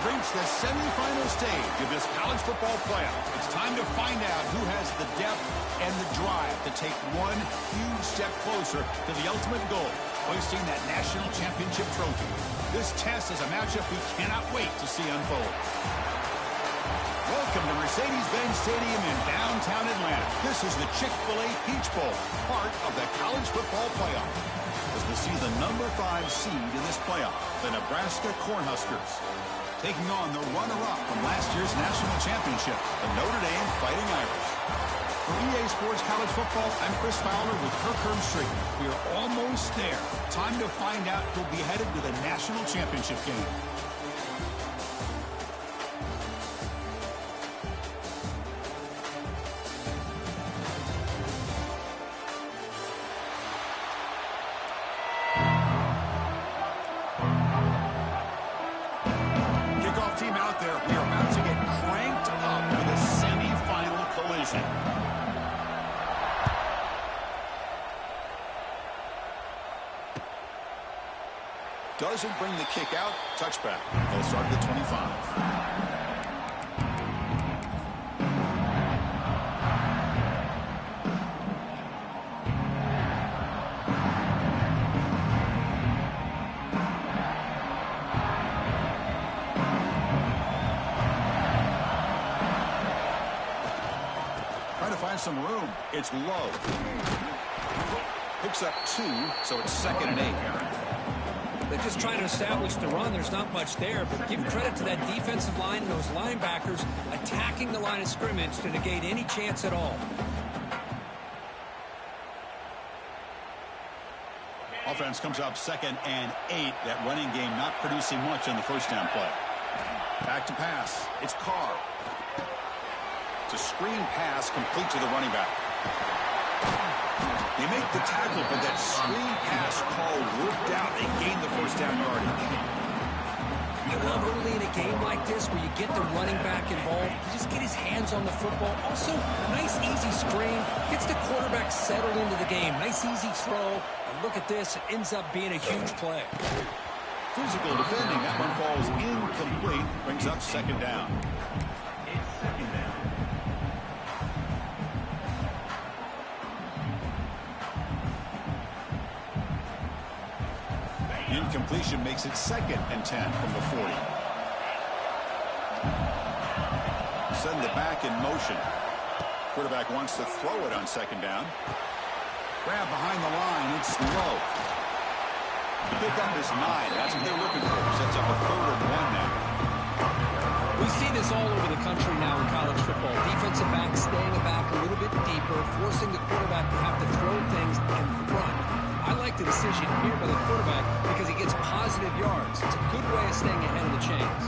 have reached the semifinal stage of this college football playoff. It's time to find out who has the depth and the drive to take one huge step closer to the ultimate goal, hoisting that national championship trophy. This test is a matchup we cannot wait to see unfold. Welcome to Mercedes-Benz Stadium in downtown Atlanta. This is the Chick-fil-A Peach Bowl, part of the college football playoff. As we see the number 5 seed in this playoff, the Nebraska Cornhuskers, taking on the runner-up from last year's national championship, the Notre Dame Fighting Irish. For EA Sports College Football, I'm Chris Fowler with Kirk Herbstreit. We are almost there. Time to find out who'll be headed to the national championship game. Doesn't bring the kick out. Touchback. They'll start at the 25. Trying to find some room. It's low. Picks up 2, so it's 2nd and 8. They're just trying to establish the run. There's not much there, but give credit to that defensive line and those linebackers attacking the line of scrimmage to negate any chance at all. Offense comes up 2nd and 8. That running game not producing much on the first down play. Back to pass. It's Carr. It's a screen pass complete to the running back. They make the tackle, but that screen pass call worked out. They gain the first down yardage. I love early in a game like this where you get the running back involved. You just get his hands on the football. Also, nice, easy screen. Gets the quarterback settled into the game. Nice, easy throw. And look at this. It ends up being a huge play. Physical defending. That one falls incomplete. Brings up 2nd down. Incompletion makes it 2nd and 10 from the 40. Send the back in motion. Quarterback wants to throw it on 2nd down. Grab behind the line. It's low. Pick up is 9. That's what they're looking for. Sets up a 3rd and 1 now. We see this all over the country now in college football. Defensive backs staying back a little bit deeper, forcing the quarterback to have to throw things in front. I like the decision here by the quarterback because he gets positive yards. It's a good way of staying ahead of the chains.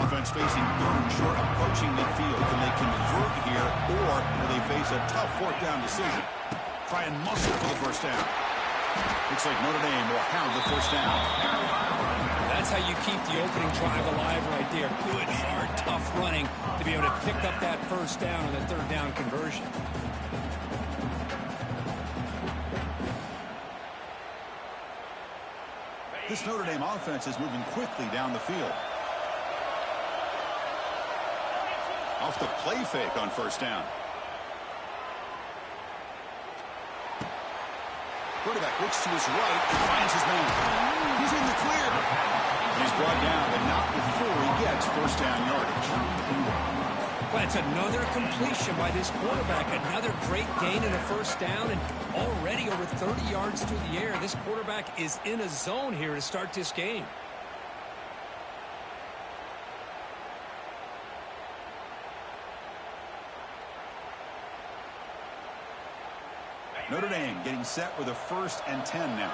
Offense facing 3rd and short, approaching midfield. Can they convert here, or will they face a tough 4th down decision? Try and muscle for the first down. Looks like Notre Dame will have the first down. That's how you keep the opening drive alive right there. Good, hard, tough running to be able to pick up that first down on the 3rd down conversion. This Notre Dame offense is moving quickly down the field. Off the play fake on first down. Quarterback looks to his right and finds his man. He's in the clear. He's brought down, but not before he gets first down yardage. Well, it's another completion by this quarterback. Another great gain in a first down, and already over 30 yards through the air. This quarterback is in a zone here to start this game. Notre Dame getting set with a 1st and 10 now.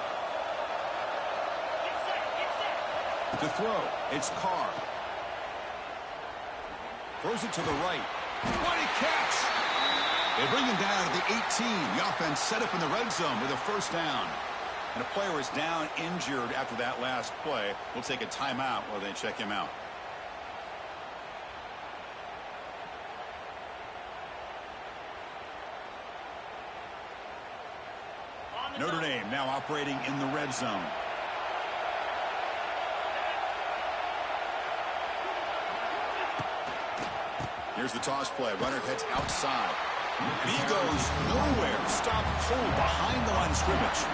To throw, it's Carr. Throws it to the right. What a catch! They bring him down at the 18. The offense set up in the red zone with a first down. And a player is down injured after that last play. We'll take a timeout while they check him out. Notre Dame now operating in the red zone. Here's the toss play. Runner heads outside. And he goes nowhere. Stopped cold behind the line of scrimmage.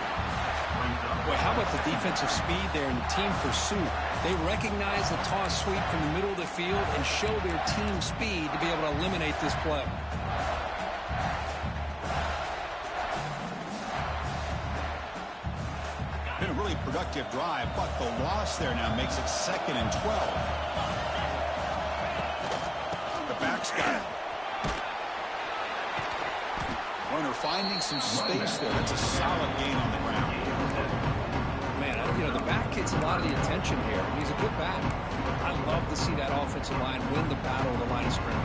Well, how about the defensive speed there in the team pursuit? They recognize the toss sweep from the middle of the field and show their team speed to be able to eliminate this play. Been a really productive drive, but the loss there now makes it 2nd and 12. The back's got it. Runner finding some space there. That's a solid gain on the ground. Man, you know, the back gets a lot of the attention here. He's a good back. I love to see that offensive line win the battle of the line of scrimmage.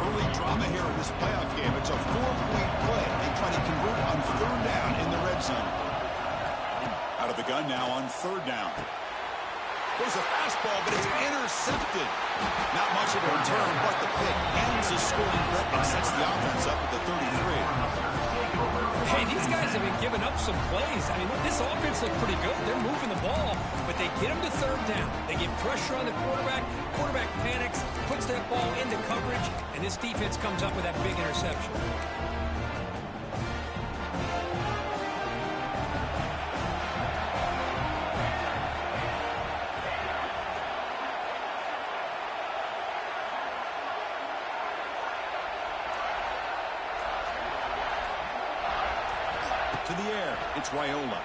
Early drama here in this playoff game. It's a 4-point play. They try to convert on 3rd down in the red zone. Out of the gun now on 3rd down. There's a fastball, but it's intercepted. Not much of a return, but the pick ends the scoring threat and sets the offense up at the 33. Hey, these guys have been giving up some plays. I mean, this offense looked pretty good. They're moving the ball, but they get them to 3rd down. They get pressure on the quarterback. Quarterback panics, puts that ball into coverage, and this defense comes up with that big interception. To the air, it's Raiola.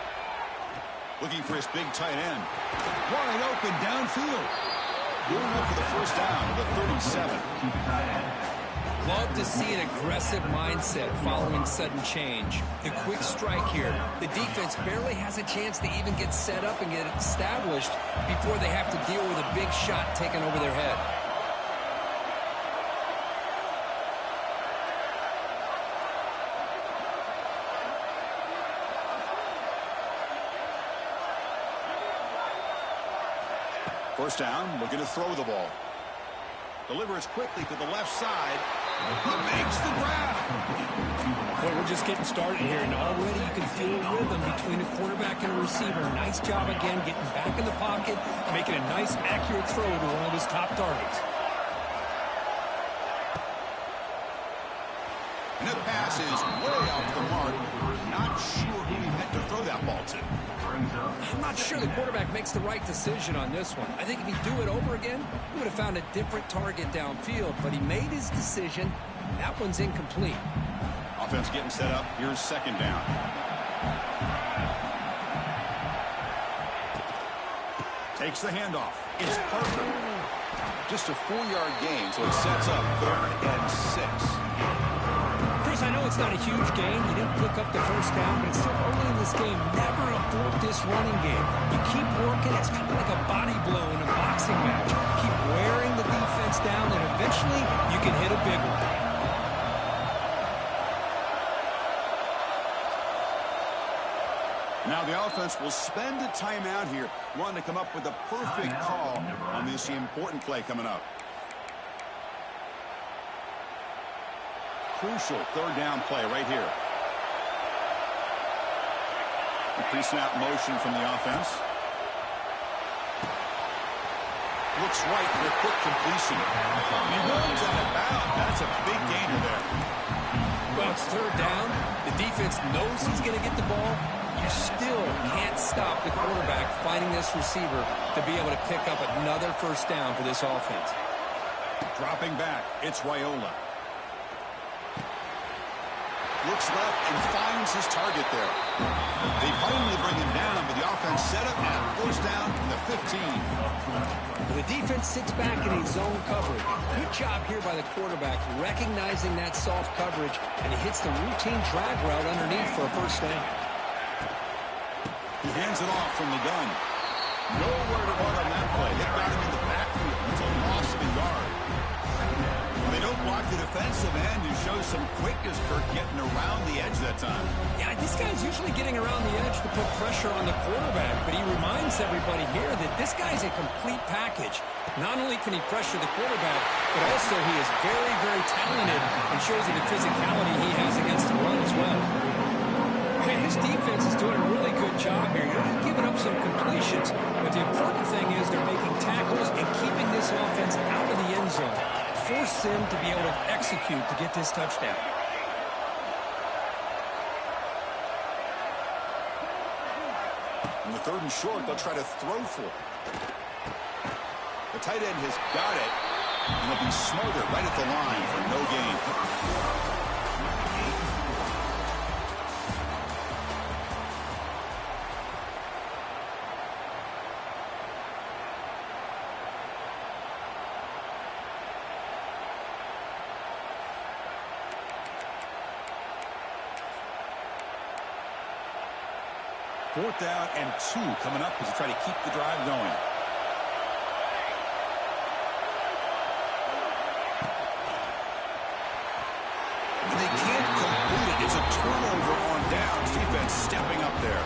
Looking for his big tight end. Wide open downfield. Going up for the 1st down to the 37. Love to see an aggressive mindset following sudden change. The quick strike here. The defense barely has a chance to even get set up and get established before they have to deal with a big shot taken over their head. First down, looking to throw the ball. Delivers quickly to the left side. He makes the grab. Boy, we're just getting started here, and already you can feel a rhythm between a quarterback and a receiver. Nice job again getting back in the pocket, making a nice, accurate throw to one of his top targets. And the pass is way off the mark. Not sure who he meant to throw that ball to. I'm not sure the quarterback makes the right decision on this one. I think if he'd do it over again, he would have found a different target downfield, but he made his decision. That one's incomplete. Offense getting set up. Here's 2nd down. Takes the handoff. It's Parker. Just a 4-yard gain, so it sets up 3rd and 6. Chris, I know it's not a huge gain. You didn't pick up the 1st down, but it's still early in this game. Never abort this running game. You keep working. It's kind of like a body blow in a boxing match. Keep wearing the defense down, and eventually you can hit a big one. Now the offense will spend a timeout here, wanting to come up with a perfect call on this important play coming up. Crucial 3rd down play right here. A pre-snap motion from the offense. Looks right for a quick completion. He runs out of bounds. That's a big gainer there. Well, it's 3rd down. The defense knows he's going to get the ball. You still can't stop the quarterback finding this receiver to be able to pick up another 1st down for this offense. Dropping back, it's Raiola. Looks left and finds his target there. They finally bring him down, but the offense set up at 1st down from the 15. The defense sits back in a zone coverage. Good job here by the quarterback, recognizing that soft coverage, and he hits the routine drag route underneath for a 1st down. He hands it off from the gun. Nowhere to run on that play. They got him in the backfield. It's a loss of a yard. They don't block the defensive end. You show some quickness, Kirk, getting around the edge that time. Yeah, this guy's usually getting around the edge to put pressure on the quarterback, but he reminds everybody here that this guy's a complete package. Not only can he pressure the quarterback, but also he is very, very talented and shows you the physicality he has against the run as well. defense is doing a really good job here. They're giving up some completions, but the important thing is they're making tackles and keeping this offense out of the end zone. Force them to be able to execute to get this touchdown. In the 3rd and short, they'll try to throw for it. The tight end has got it, and they'll be smarter right at the line for no gain. 4th down and 2 coming up as they try to keep the drive going. And they can't complete it. It's a turnover on downs. Defense stepping up there.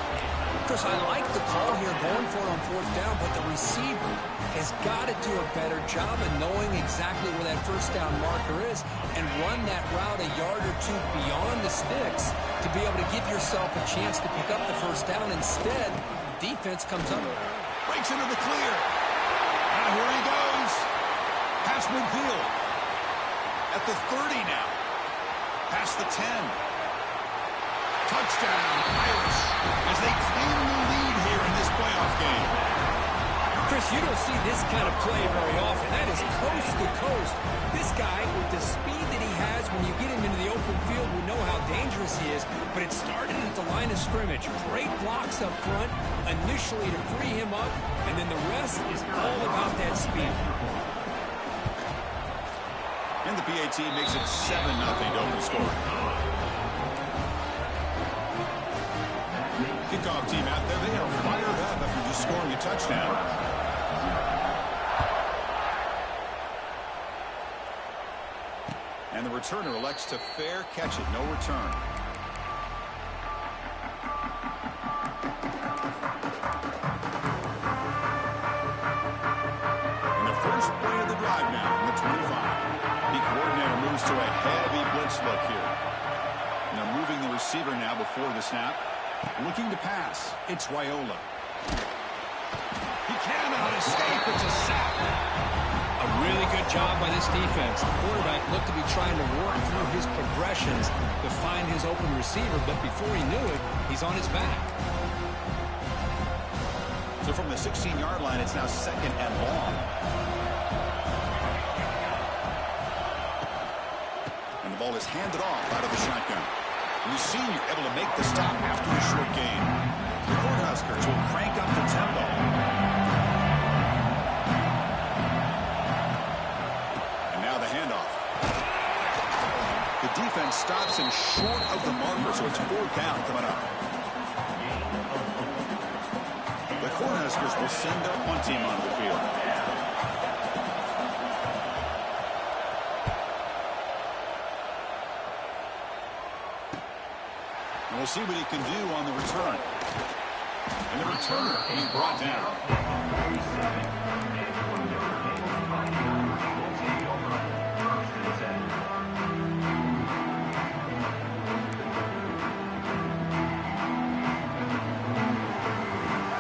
Chris, I like the call here going for it on 4th down, but the receiver has got to do a better job of knowing exactly where that 1st down marker is and run that route a yard or 2 beyond the sticks to be able to give yourself a chance to pick up the 1st down. Instead, the defense comes up. Breaks into the clear. And here he goes. Past midfield. At the 30 now. Past the 10. Touchdown, Irish, as they claim the lead here in this playoff game. Chris, you don't see this kind of play very often. That is coast to coast. This guy, with the speed that he has, when you get him into the open field, we know how dangerous he is, but it started at the line of scrimmage. Great blocks up front, initially to free him up, and then the rest is all about that speed. And the PAT makes it 7-0 to open scoring. Kickoff team out there, they are fired up after just scoring a touchdown. And the returner elects to fair catch it, no return. And the first play of the drive now from the 25. The coordinator moves to a heavy blitz look here. And they're moving the receiver now before the snap. Looking to pass. It's Raiola. He cannot escape. It's a sack. A really good job by this defense. The quarterback looked to be trying to work through his progressions to find his open receiver, but before he knew it, he's on his back. So from the 16-yard line, it's now 2nd and long. And the ball is handed off out of the shotgun. And the senior able to make the stop after a short gain. The Cornhuskers will crank up the tempo. And now the handoff. The defense stops him short of the marker, so it's 4th down coming up. The Cornhuskers will send their punt team onto the field. And we'll see what he can do on the return. And the returner being brought down.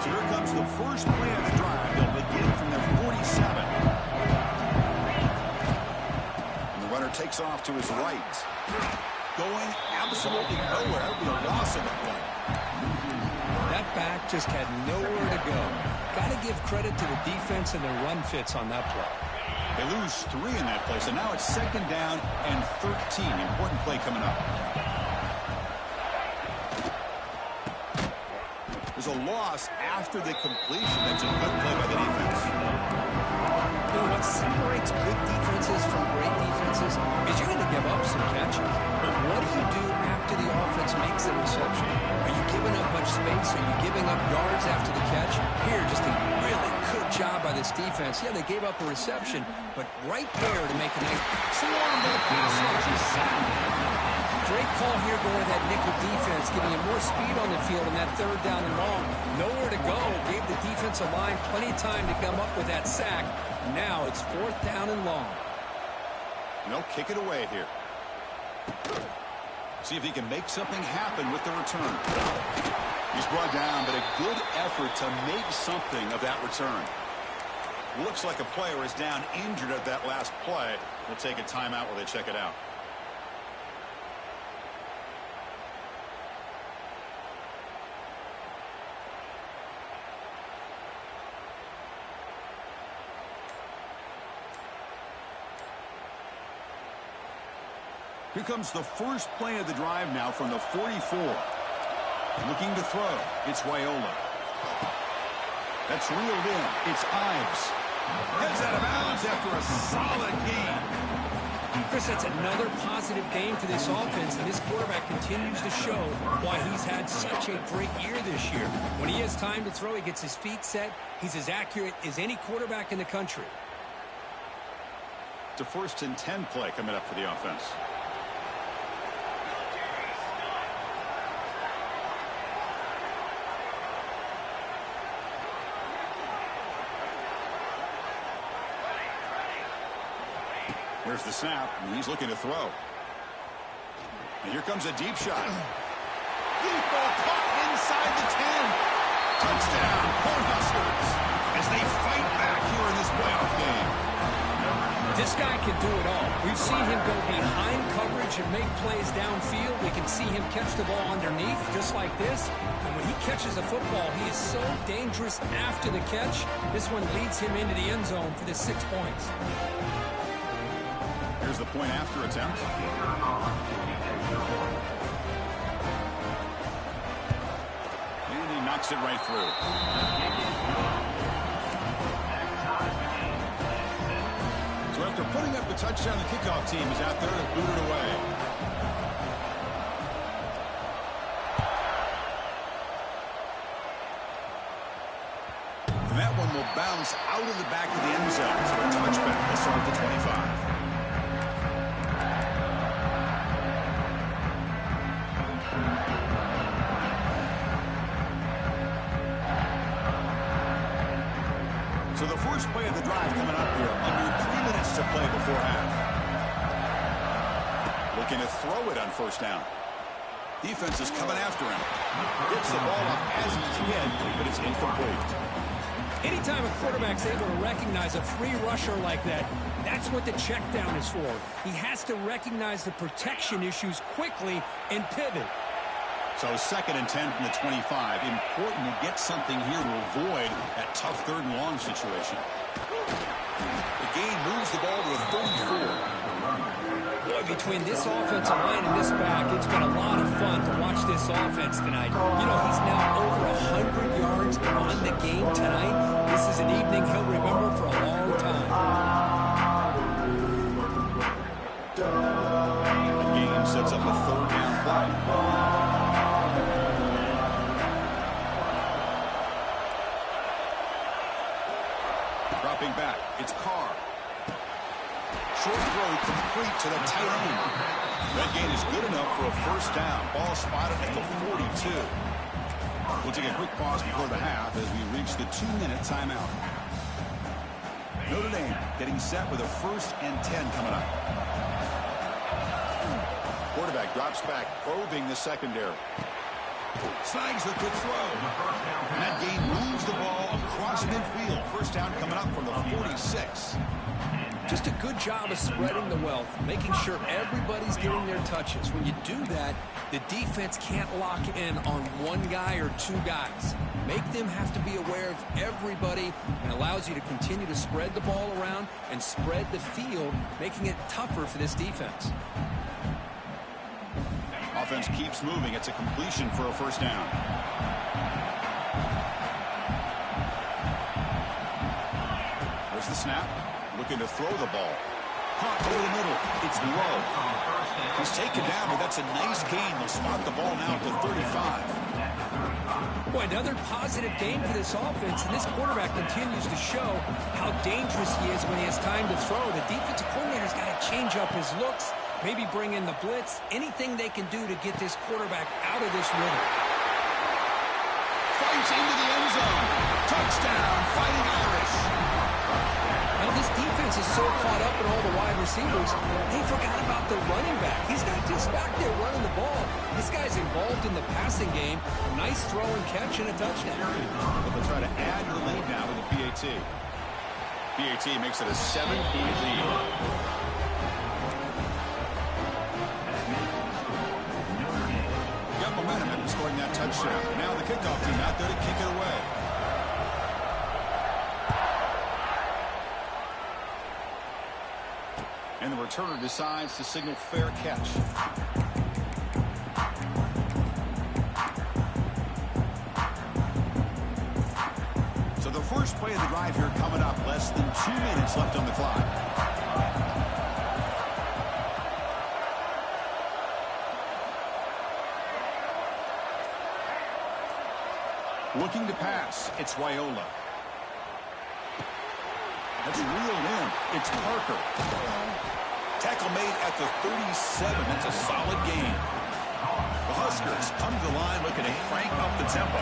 So here comes the first play of the drive. They'll begin from their 47. And the runner takes off to his right. Going absolutely nowhere. That would be a loss of the play. That back just had nowhere to go. Got to give credit to the defense and their run fits on that play. They lose 3 in that play, so now it's 2nd down and 13. Important play coming up. There's a loss after the completion. That's a good play by the defense. You know, what separates good defenses from great defenses is you're going to give up some catches. But what do you do after the offense makes the reception? Are you giving up much space? Are you giving up yards after the catch? Here, just a really good job by this defense. Yeah, they gave up a reception, but right there to make a nice swarm to the pass rush. Great call here going to that nickel defense, giving him more speed on the field in that 3rd down and long. Nowhere to go. Gave the defensive line plenty of time to come up with that sack. Now it's 4th down and long. And they'll kick it away here. See if he can make something happen with the return. He's brought down, but a good effort to make something of that return. Looks like a player is down injured at that last play. We'll take a timeout while they check it out. Here comes the first play of the drive now from the 44. Looking to throw. It's Wyola. That's reeled in. It's Ives. Heads out of bounds after a solid game. Chris, that's another positive game for this offense, and this quarterback continues to show why he's had such a great year this year. When he has time to throw, he gets his feet set. He's as accurate as any quarterback in the country. It's a 1st and 10 play coming up for the offense. Here's the snap, and he's looking to throw. And here comes a deep shot. Deep ball caught inside the 10. Touchdown, Cornhuskers, as they fight back here in this playoff game. This guy can do it all. We've seen him go behind coverage and make plays downfield. We can see him catch the ball underneath, just like this. And when he catches a football, he is so dangerous after the catch. This one leads him into the end zone for the 6 points. Here's the point after attempt. And he knocks it right through. So after putting up the touchdown, the kickoff team is out there to boot it away. And that one will bounce out of the back of the end zone. So a touchback will start the 25. So the first play of the drive coming up here. Under 3 minutes to play before half. Looking to throw it on 1st down. Defense is coming after him. Gets the ball up as he's hit, but it's incomplete. Anytime a quarterback's able to recognize a free rusher like that, that's what the check down is for. He has to recognize the protection issues quickly and pivot. So 2nd and 10 from the 25. Important to get something here to avoid that tough 3rd and long situation. The gain moves the ball to the 34. Boy, between this offensive line and this back, it's been a lot of fun to watch this offense tonight. You know, he's now over 100 yards on the game tonight. This is an evening he'll remember for a long time. The game sets up a 3rd down play. Dropping back, it's Carr. Short throw complete to the tight end. That gain is good enough for a 1st down. Ball spotted at the 42. We'll take a quick pause before the half as we reach the 2-minute timeout. Notre Dame getting set with a 1st and 10 coming up. Quarterback drops back, probing the secondary. Snags the quick throw. And that gain moves the ball across midfield. 1st down coming up from the 46. Just a good job of spreading the wealth, making sure everybody's getting their touches. When you do that, the defense can't lock in on one guy or 2 guys. Make them have to be aware of everybody, and allows you to continue to spread the ball around and spread the field, making it tougher for this defense. Offense keeps moving. It's a completion for a 1st down. There's the snap. Looking to throw the ball. Caught over the middle. It's low. He's taken down, but that's a nice gain. They'll spot the ball now to 35. Boy, another positive game for this offense, and this quarterback continues to show how dangerous he is when he has time to throw. The defensive coordinator's got to change up his looks, maybe bring in the blitz, anything they can do to get this quarterback out of this rhythm. Fights into the end zone. Touchdown, Fighting Irish. Now, this defense is so caught up in all the wide receivers, they forgot about the running back. He's not just back there running the ball. This guy's involved in the passing game. Nice throw and catch and a touchdown. But they'll try to add to the lead now with the PAT. PAT makes it a 7-point lead. Got momentum after scoring that touchdown. Now the kickoff team out there to kick it away. And the returner decides to signal fair catch. So the first play of the drive here coming up. Less than 2 minutes left on the clock. Looking to pass. It's Wyola. That's reeled in. It's Parker. Tackle made at the 37. That's a solid gain. The Huskers come to the line looking to crank up the tempo.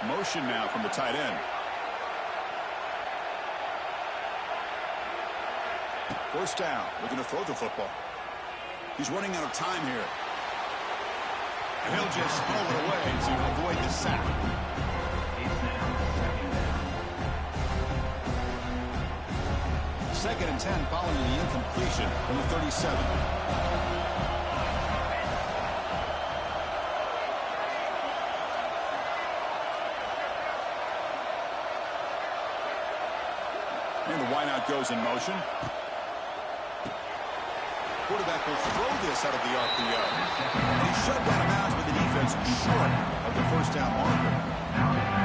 Motion now from the tight end. First down. Looking to throw the football. He's running out of time here. And he'll just throw it away to avoid the sack. Second and 10 following the incompletion from the 37. And the wideout goes in motion. Quarterback will throw this out of the RPO. And he's shoved out of bounds with the defense short of the first down marker.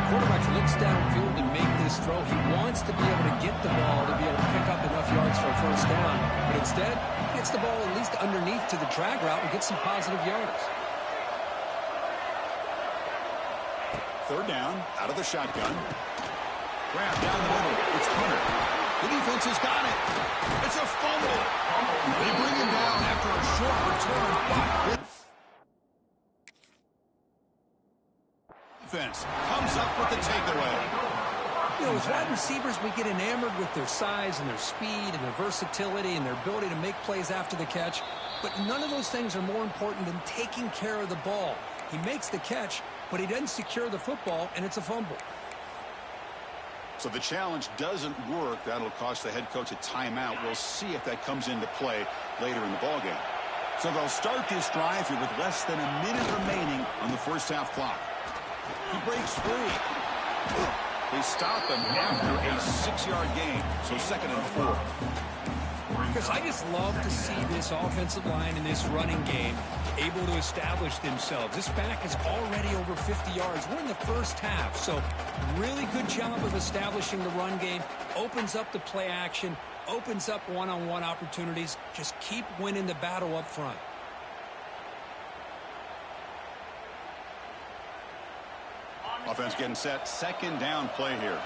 Quarterback looks downfield to make this throw. He wants to be able to get the ball to be able to pick up enough yards for a first down. But instead, he gets the ball at least underneath to the drag route and gets some positive yards. Third down, out of the shotgun. Grab down the middle. It's Hunter. The defense has got it. It's a fumble. They bring him down after a short return. But defense comes up with the takeaway. You know, as wide receivers, we get enamored with their size and their speed and their versatility and their ability to make plays after the catch. But none of those things are more important than taking care of the ball. He makes the catch, but he doesn't secure the football, and it's a fumble. So the challenge doesn't work. That'll cost the head coach a timeout. We'll see if that comes into play later in the ballgame. So they'll start this drive here with less than a minute remaining on the first half clock. He breaks free. They stop him after a 6-yard gain. So second and 4. Because I just love to see this offensive line in this running game able to establish themselves. This back is already over 50 yards. We're in the first half, so really good job of establishing the run game. Opens up the play action, opens up one-on-one opportunities. Just keep winning the battle up front. Offense getting set. Second down play here.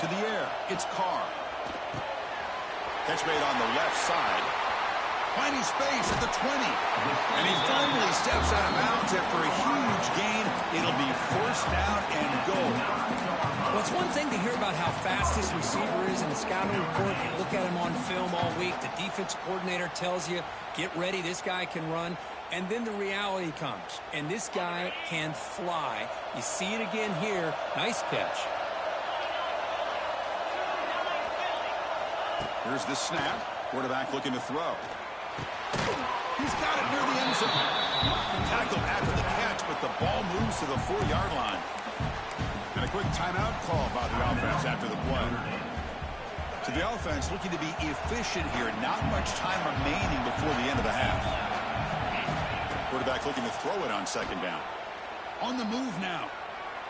To the air. It's Carr. Catch made on the left side. Finding space at the 20. And he finally steps out of bounds after a huge gain. It'll be first down and goal. Well, it's one thing to hear about how fast this receiver is in the scouting report. You look at him on film all week. The defense coordinator tells you, get ready, this guy can run. And then the reality comes. And this guy can fly. You see it again here. Nice catch. Here's the snap. Quarterback looking to throw. He's got it near the end zone. Tackled after the catch, but the ball moves to the 4-yard line. And a quick timeout call by the offense after the play. So the offense looking to be efficient here. Not much time remaining before the end of the half. Quarterback looking to throw it on second down. On the move now.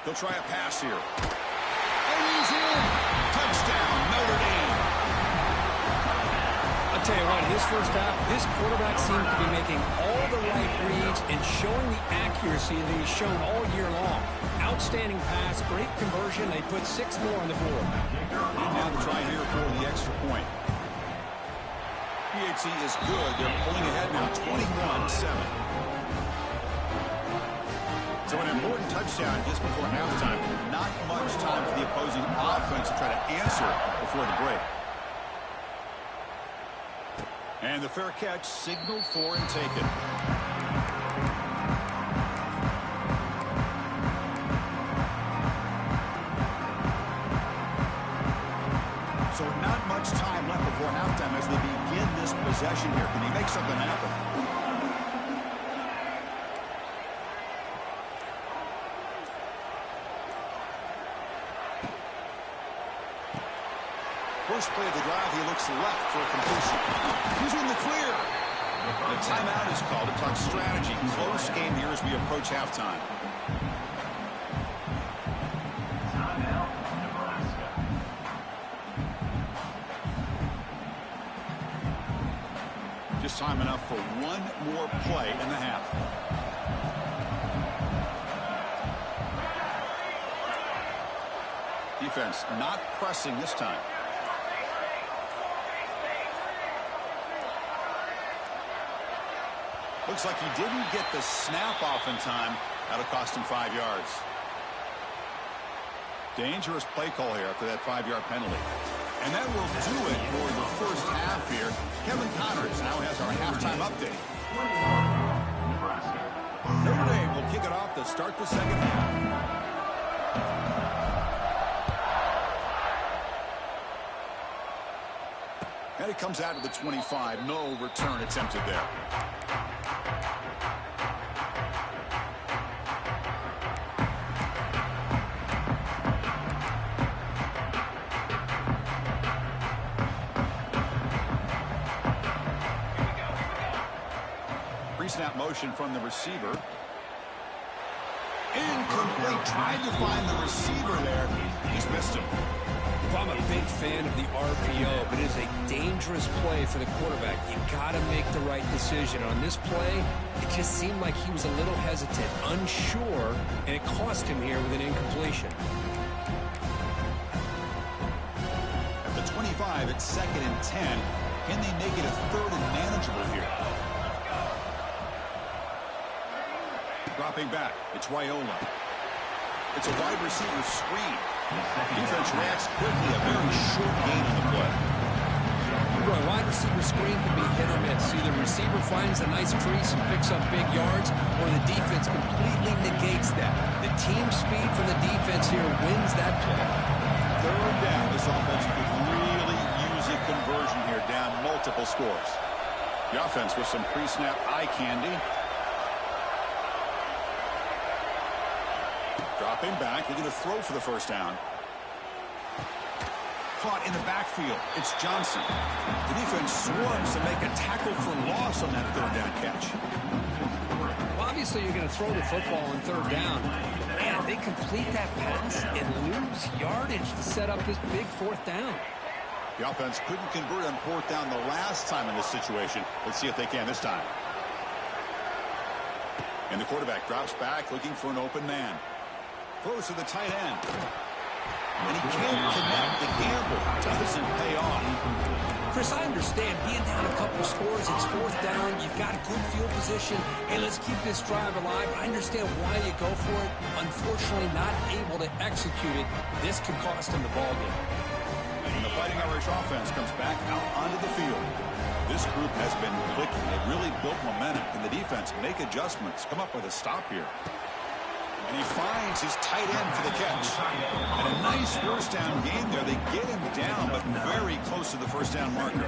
They'll try a pass here. And he's in. Touchdown, Notre Dame. I'll tell you what, in this first half, this quarterback seems to be making all the right reads and showing the accuracy that he's shown all year long. Outstanding pass, great conversion. They put 6 more on the board. Now to try here for the extra point. PAT is good. They're pulling ahead now, 21-7. So an important touchdown just before halftime. Not much time for the opposing offense to try to answer before the break. And the fair catch signaled for and taken. So not much time left before halftime as they begin this possession here. Can he make something happen? First play of the drive, he looks left for a completion. He's in the clear. The timeout is called to talk strategy. Close game here as we approach halftime. Just time enough for one more play in the half. Defense not pressing this time. Looks like he didn't get the snap off in time. That'll cost him 5 yards. Dangerous play call here after that 5-yard penalty. And that will do it for the first half here. Kevin Connors now has our halftime update. Notre Dame will kick it off to start the second half. And it comes out to the 25. No return attempted there. Pre-snap motion from the receiver. Incomplete. Tried to find the receiver there. He just missed him. I'm a big fan of the RPO, but it is a dangerous play for the quarterback. You got to make the right decision. On this play, it just seemed like he was a little hesitant, unsure, and it cost him here with an incompletion. At the 25, it's 2nd and 10. Can they make it a 3rd and manageable here? Dropping back, it's Raiola. It's a wide receiver screen. Defense reacts quickly, a very short gain on the play. Well, wide receiver screen can be hit or miss. Either receiver finds a nice crease and picks up big yards, or the defense completely negates that. The team speed from the defense here wins that play. 3rd down, this offense could really use a conversion here, down multiple scores. The offense with some pre-snap eye candy. Dropping back, looking to throw for the first down. Caught in the backfield. It's Johnson. The defense swarms to make a tackle for loss on that 3rd down catch. Well, obviously, you're going to throw the football on 3rd down. Man, they complete that pass and lose yardage to set up this big 4th down. The offense couldn't convert on 4th down the last time in this situation. Let's see if they can this time. And the quarterback drops back, looking for an open man. Throws to the tight end. And he can't connect. The gamble doesn't pay off. Chris, I understand being down a couple scores, it's 4th down, you've got a good field position, hey, let's keep this drive alive. I understand why you go for it. Unfortunately, not able to execute it. This could cost him the ball game. And the Fighting Irish offense comes back out onto the field. This group has been clicking. They've really built momentum. Can the defense make adjustments, come up with a stop here? And he finds his tight end for the catch. And a nice 1st down gain there. They get him down, but very close to the 1st down marker.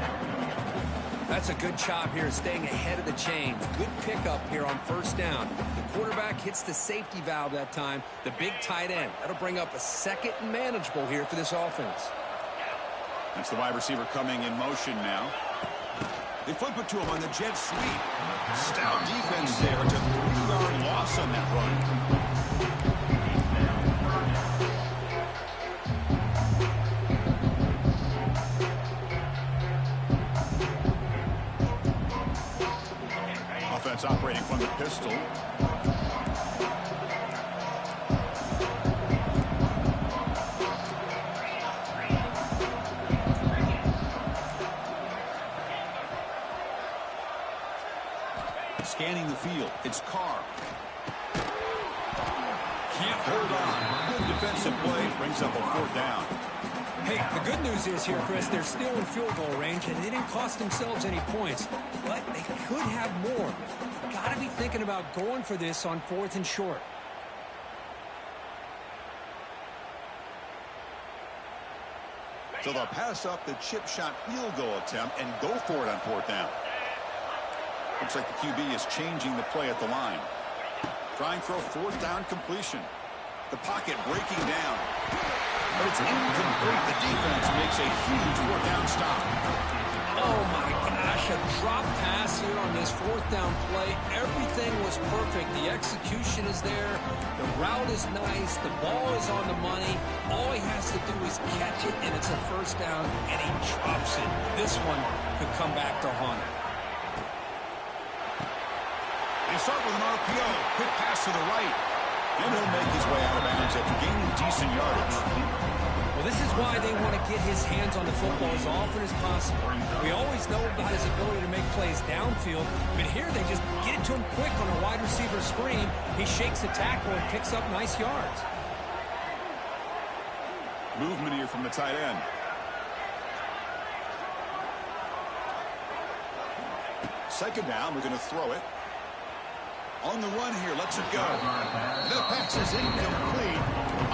That's a good job here, staying ahead of the chains. Good pickup here on 1st down. The quarterback hits the safety valve that time. The big tight end. That'll bring up a 2nd and manageable here for this offense. That's the wide receiver coming in motion now. They flip it to him on the jet sweep. Stout defense there. It's a 3-yard loss on that run. Offense operating from the pistol. Scanning the field, it's Carr. can't hold on. Good defensive play brings up a 4th down. Hey, the good news is here, Chris, they're still in field goal range, and they didn't cost themselves any points. But they could have more. Got to be thinking about going for this on 4th and short. So they'll pass up the chip shot field goal attempt and go for it on 4th down. Looks like the QB is changing the play at the line. Trying for a 4th down completion. The pocket breaking down. But it's incomplete. The defense makes a huge 4th down stop. Oh, my gosh, a drop pass here on this 4th down play. Everything was perfect. The execution is there. The route is nice. The ball is on the money. All he has to do is catch it, and it's a 1st down, and he drops it. This one could come back to haunt him. They start with an RPO. Quick pass to the right. And he'll make his way out of bounds after gaining decent yardage. Well, this is why they want to get his hands on the football as often as possible. We always know about his ability to make plays downfield, but here they just get it to him quick on a wide receiver screen. He shakes the tackle and picks up nice yards. Movement here from the tight end. Second down, we're going to throw it. On the run here, lets it go. The pass is incomplete.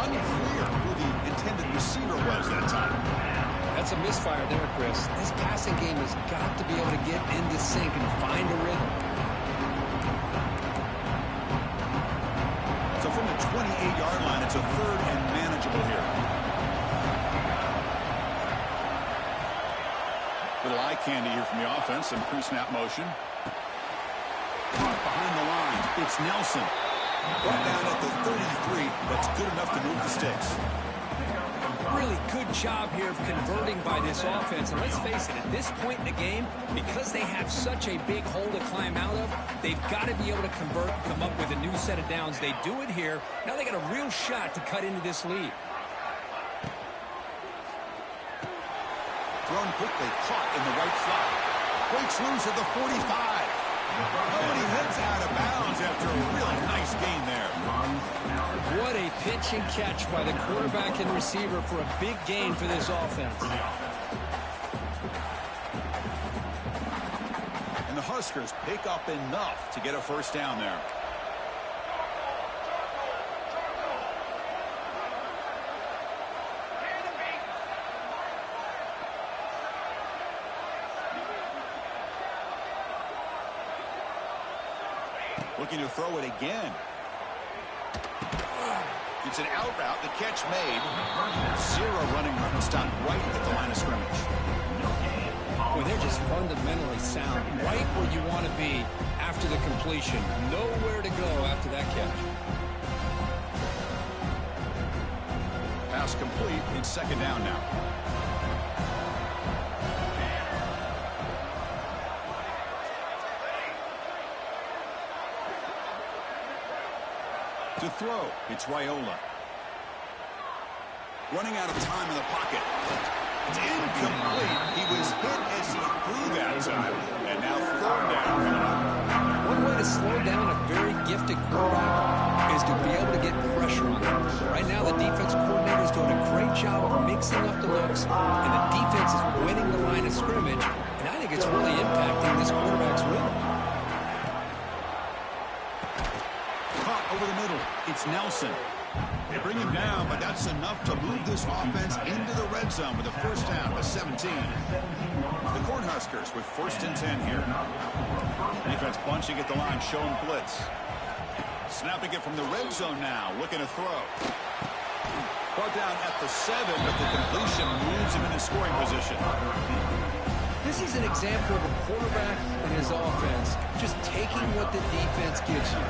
Unclear who the intended receiver was that time. That's a misfire there, Chris. This passing game has got to be able to get into sync and find a rhythm. So from the 28-yard line, it's a 3rd and manageable here. Little eye candy here from the offense, some pre-snap motion. Caught behind the line. It's Nelson. Brought down at the 33. That's good enough to move the sticks. Really good job here of converting by this offense. And let's face it, at this point in the game, because they have such a big hole to climb out of, they've got to be able to convert and come up with a new set of downs. They do it here. Now they got a real shot to cut into this lead. Thrown quickly, caught in the right slot. Breaks loose at the 45. Oh, and he heads out of bounds after a really nice gain there. What a pitch and catch by the quarterback and receiver for a big gain for this offense. And the Huskers pick up enough to get a 1st down there. Looking to throw it again. It's an out route. The catch made. Zero running room stop right at the line of scrimmage. Boy, they're just fundamentally sound. Right where you want to be after the completion. Nowhere to go after that catch. Pass complete. It's 2nd down now. To throw, it's Raiola. Running out of time in the pocket. It's incomplete. He was hit as he threw that time. And now 3rd down coming up. One way to slow down a very gifted quarterback is to be able to get pressure on him. Right now, the defense coordinator is doing a great job of mixing up the looks, and the defense is winning the line of scrimmage. And I think it's really impacting this quarterback's rhythm. Over the middle, it's Nelson. They bring him down, but that's enough to move this offense into the red zone with a 1st down to 17. The Cornhuskers with 1st and 10 here. Defense bunching at the line, showing blitz. Snapping it from the red zone now, looking to throw. Brought down at the 7, but the completion moves him into scoring position. This is an example of a quarterback and his offense just taking what the defense gives you.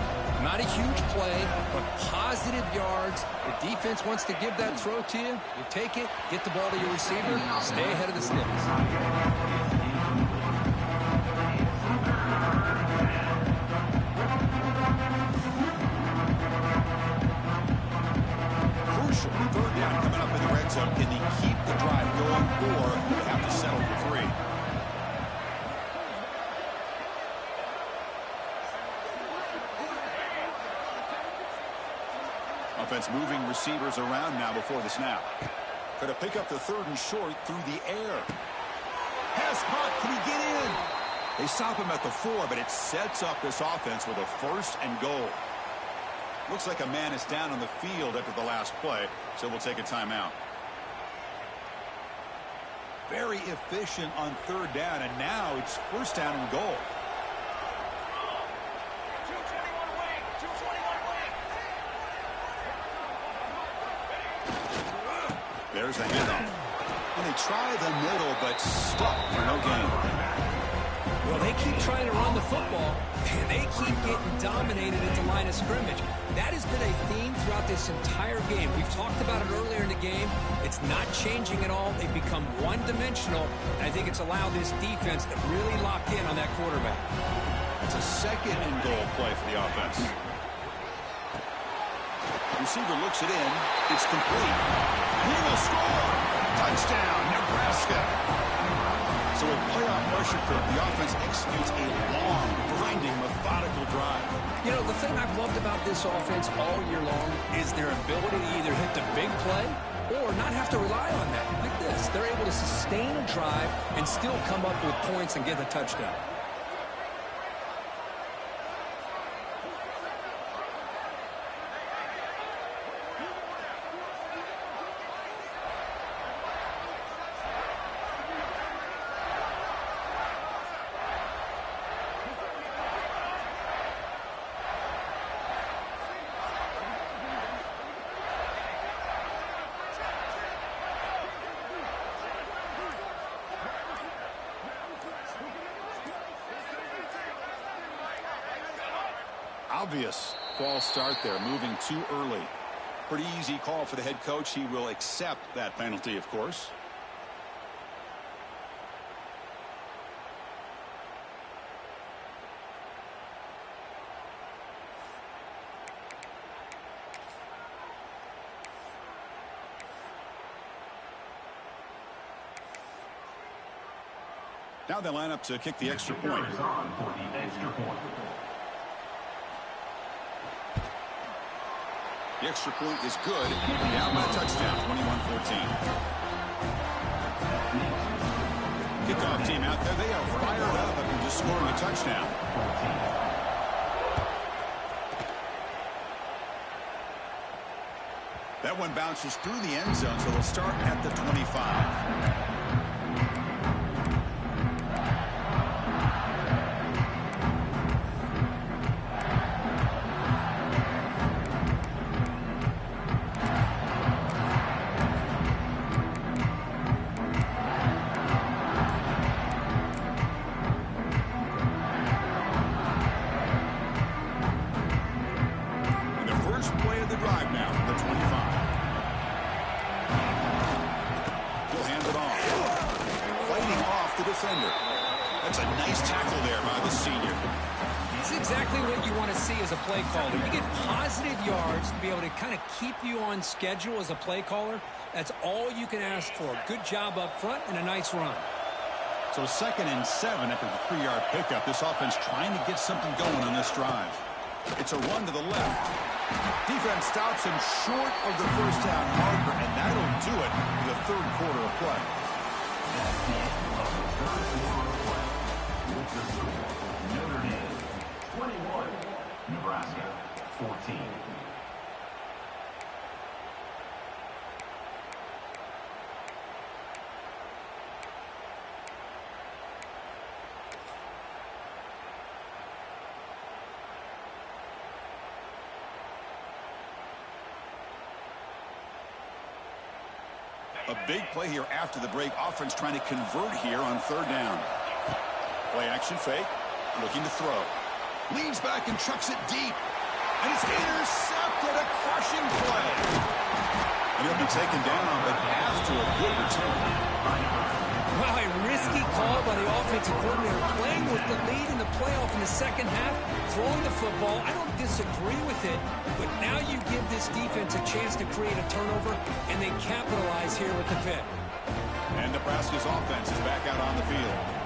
Not a huge play, but positive yards. The defense wants to give that throw to you. You take it, get the ball to your receiver, stay ahead of the snips. Crucial 3rd down coming up in the red zone. Can he keep the drive going, or they have to settle for 3? Offense moving receivers around now before the snap. Going to pick up the 3rd and short through the air. Pass caught. Can he get in? They stop him at the 4, but it sets up this offense with a 1st and goal. Looks like a man is down on the field after the last play, so we'll take a timeout. Very efficient on 3rd down, and now it's 1st down and goal. There's the handoff. And they try the middle, but stuck for no gain. Well, they keep trying to run the football, and they keep getting dominated at the line of scrimmage. That has been a theme throughout this entire game. We've talked about it earlier in the game. It's not changing at all. They've become one-dimensional, and I think it's allowed this defense to really lock in on that quarterback. It's a 2nd and goal play for the offense. Receiver looks it in. It's complete. He will score. Touchdown, Nebraska. So with playoff pressure creep, the offense executes a long, grinding, methodical drive. You know, the thing I've loved about this offense all year long is their ability to either hit the big play or not have to rely on that. Like this, they're able to sustain a drive and still come up with points and get the touchdown. Obvious false start there, moving too early. Pretty easy call for the head coach. He will accept that penalty, of course. Now they line up to kick the extra point. The extra point is good. Down by a touchdown, 21-14. Kickoff team out there. They are fired up after just scoring a touchdown. That one bounces through the end zone, so they'll start at the 25. That's a nice tackle there by the senior. It's exactly what you want to see as a play caller. You get positive yards to be able to kind of keep you on schedule as a play caller. That's all you can ask for. Good job up front and a nice run. So 2nd and 7 after the 3-yard pickup. This offense trying to get something going on this drive. It's a run to the left. Defense stops him short of the 1st down marker, and that'll do it for the 3rd quarter of play. Notre Dame 21, Nebraska 14. A big play here after the break. Offense trying to convert here on 3rd down. Play action fake. Looking to throw. Leans back and chucks it deep. And it's intercepted. A crushing play. And he'll be taken down, but after a good return. Wow, a risky call by the offensive coordinator. Playing with the lead in the playoff in the 2nd half. Throwing the football. I don't disagree with it. But now you give this defense a chance to create a turnover. And they capitalize here with the pick. And Nebraska's offense is back out on the field.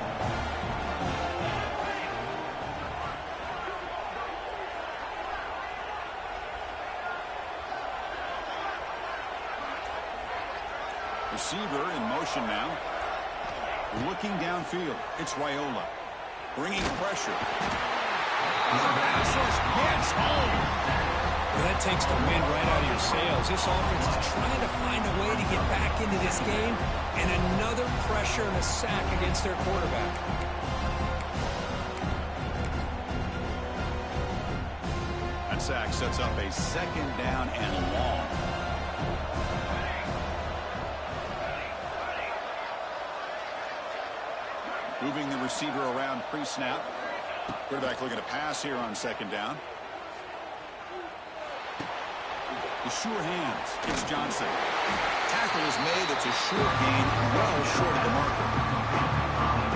Receiver in motion now. Looking downfield. It's Raiola. Bringing pressure. Gets home. Well, that takes the wind right out of your sails. This offense is trying to find a way to get back into this game, and another pressure and a sack against their quarterback. That sack sets up a 2nd down and long. Moving the receiver around pre-snap. Quarterback looking to pass here on 2nd down. The sure hands. It's Johnson. Tackle is made. It's a short gain, well short of the marker.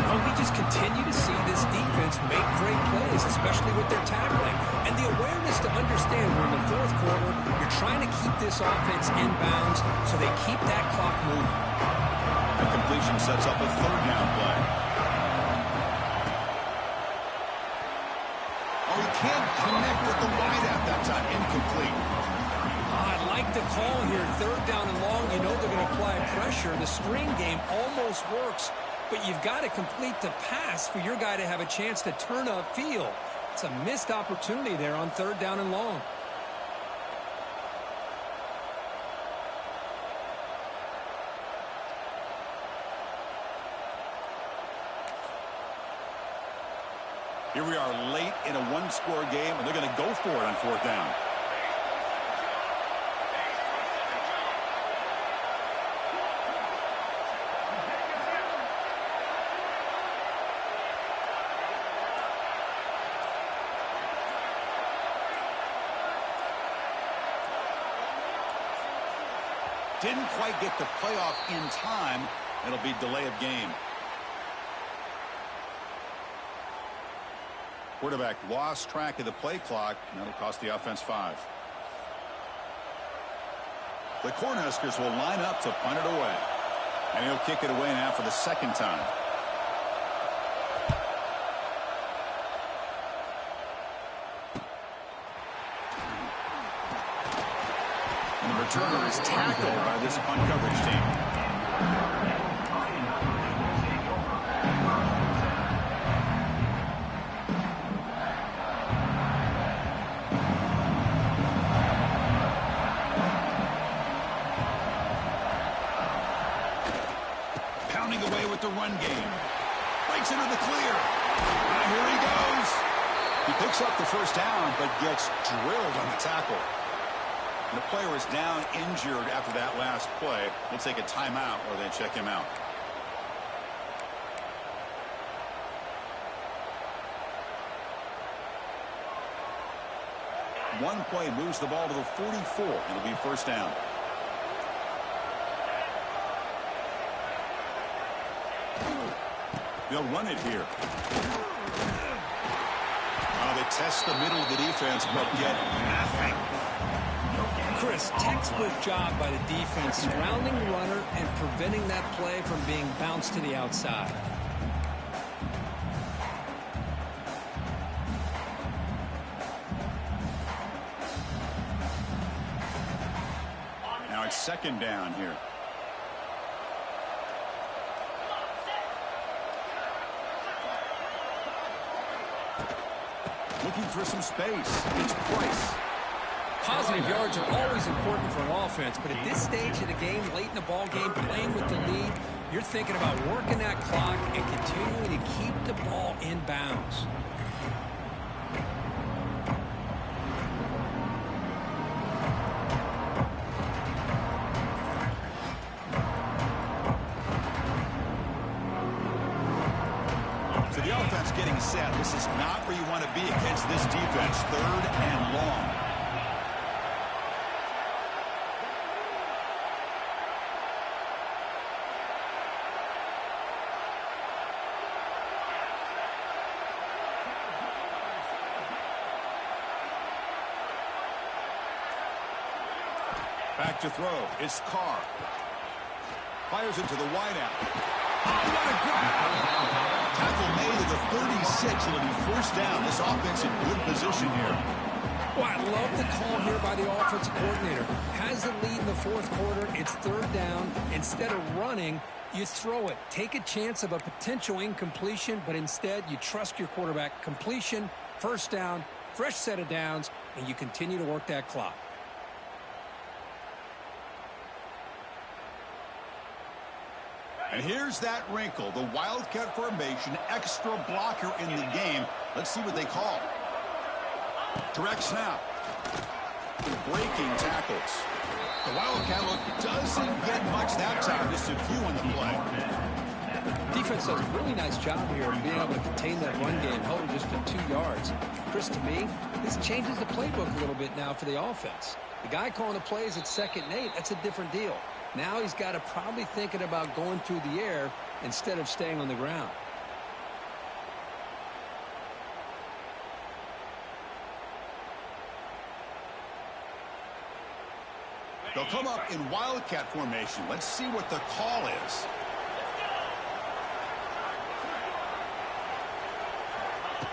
Well, we just continue to see this defense make great plays, especially with their tackling. And the awareness to understand we're in the 4th quarter, you're trying to keep this offense in bounds so they keep that clock moving. The completion sets up a 3rd down play. Oh, he can't connect with the wideout that time. Incomplete. I like the call here. 3rd down and long. You know they're going to apply pressure. The screen game almost works, but you've got to complete the pass for your guy to have a chance to turn upfield. It's a missed opportunity there on 3rd down and long. Here we are late in a 1-score game, and they're going to go for it on 4th down. Didn't quite get the playoff in time. It'll be delay of game. Quarterback lost track of the play clock, and that'll cost the offense 5. The Cornhuskers will line up to punt it away. And he'll kick it away now for the 2nd time. And the returner is tackled by this punt coverage team. Away with the run game. Breaks into the clear. And here he goes. He picks up the 1st down, but gets drilled on the tackle. And the player is down injured after that last play. We'll take a timeout or they check him out. One play moves the ball to the 44. It'll be 1st down. They'll run it here. They test the middle of the defense, but get nothing. Chris, textbook job by the defense surrounding the runner and preventing that play from being bounced to the outside. Now it's 2nd down here. Looking for some space. It's Price. Positive yards are always important for an offense, but at this stage of the game, late in the ball game, playing with the lead, you're thinking about working that clock and continuing to keep the ball in bounds. So the offense getting set. This is not where you want to be against this defense. 3rd and long. Back to throw. It's Carr. Fires it to the wideout. Oh, what a grab! Tackle made at the 36. It'll be 1st down. This offense in good position here. Well, I love the call here by the offensive coordinator. Has the lead in the fourth quarter. It's third down. Instead of running, you throw it. Take a chance of a potential incompletion, but instead you trust your quarterback. Completion, first down, fresh set of downs, and you continue to work that clock. And here's that wrinkle, the Wildcat formation, extra blocker in the game. Let's see what they call. Direct snap. Breaking tackles. The Wildcat look doesn't get much that time, just a few on the play. Defense does a really nice job here of being able to contain that run game, held it just to 2 yards. Chris, to me, this changes the playbook a little bit now for the offense. The guy calling the plays at 2nd and 8, that's a different deal. Now he's got to probably thinking about going through the air instead of staying on the ground. They'll come up in Wildcat formation. Let's see what the call is.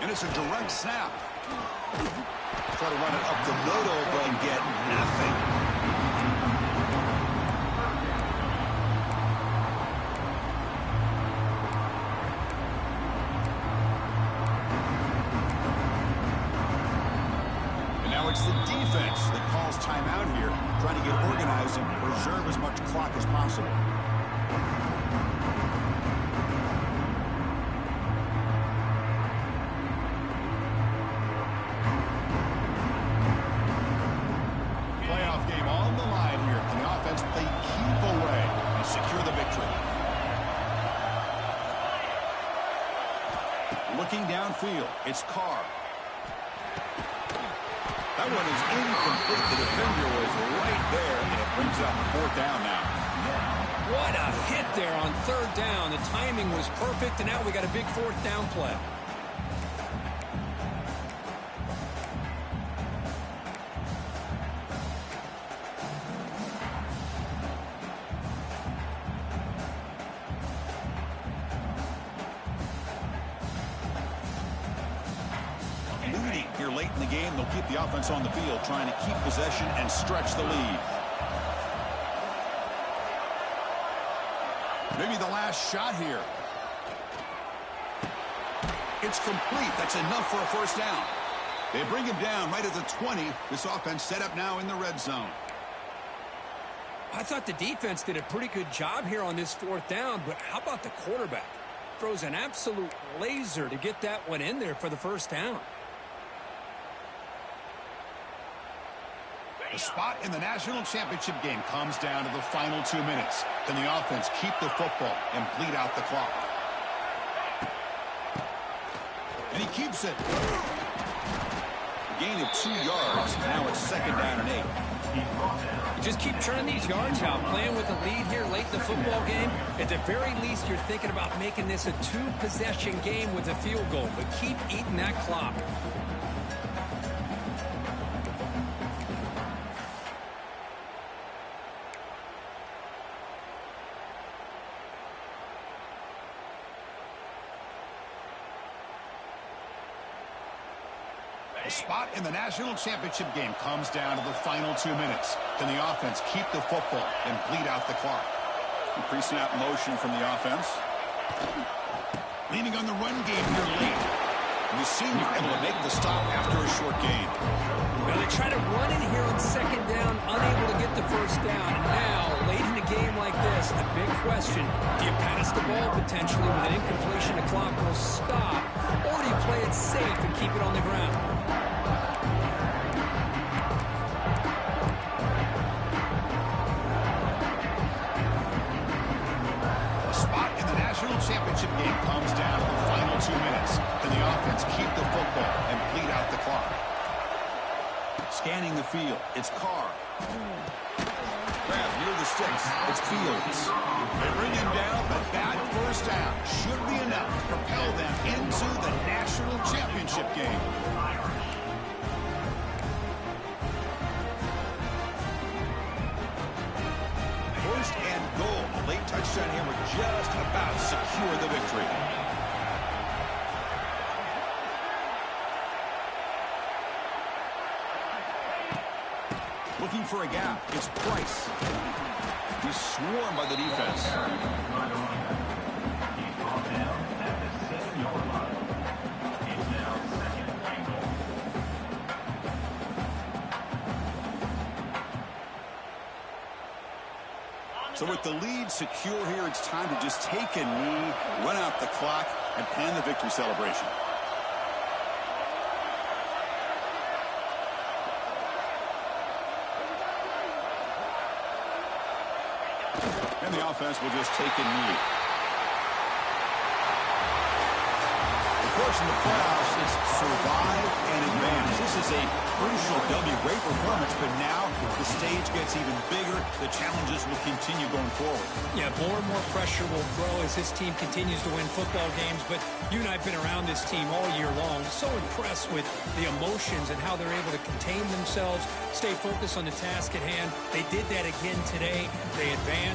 And it's a direct snap. Try to run it up the middle, but get nothing. It's the defense that calls timeout here, trying to get organized and preserve as much clock as possible. Playoff game on the line here. Can the offense play keep away and secure the victory? Looking downfield, it's Carr. That one is incomplete. The defender was right there, and it brings up 4th down now. What a hit there on 3rd down. The timing was perfect, and now we got a big 4th down play. Here late in the game, they'll keep the offense on the field, trying to keep possession and stretch the lead. Maybe the last shot here. It's complete. That's enough for a first down. They bring him down right at the 20. This offense set up now in the red zone. I thought the defense did a pretty good job here on this 4th down, but how about the quarterback? Throws an absolute laser to get that one in there for the first down. The spot in the national championship game comes down to the final 2 minutes. Can the offense keep the football and bleed out the clock? And he keeps it. Gain of 2 yards. Now it's 2nd down and 8. You just keep churning these yards out, playing with the lead here late in the football game. At the very least, you're thinking about making this a 2-possession game with a field goal, but keep eating that clock. The spot in the national championship game comes down to the final 2 minutes. Can the offense keep the football and bleed out the clock? Pre-snap motion from the offense. Leaning on the run game here late. And the senior able to make the stop after a short gain. Well, they try to run in here on 2nd down, unable to get the first down. And now, late in a game like this, the big question, do you pass the ball potentially with an incompletion? The clock will stop. Or do you play it safe and keep it on the ground? The spot in the national championship game comes down to the final 2 minutes. Can the offense keep the football and bleed out the clock? Scanning the field, it's Carr. Grab near the sticks, it's Fields. They bring him down, but that first down should be enough to propel them into the national championship game. First and goal. A late touchdown here would just about secure the victory. for a gap. It's Price. He's swarmed by the defense. He's brought down at the 7-yard line. It's now second and goal. So with the lead secure here, it's time to just take a knee, run out the clock, and plan the victory celebration. And the offense will just take a knee. Of course, in the playoffs, it's survive and advance. This is a crucial W. Great performance, but now the stage gets even bigger. The challenges will continue going forward. Yeah, more and more pressure will grow as this team continues to win football games. But you and I have been around this team all year long. So impressed with the emotions and how they're able to contain themselves, stay focused on the task at hand. They did that again today. They advanced.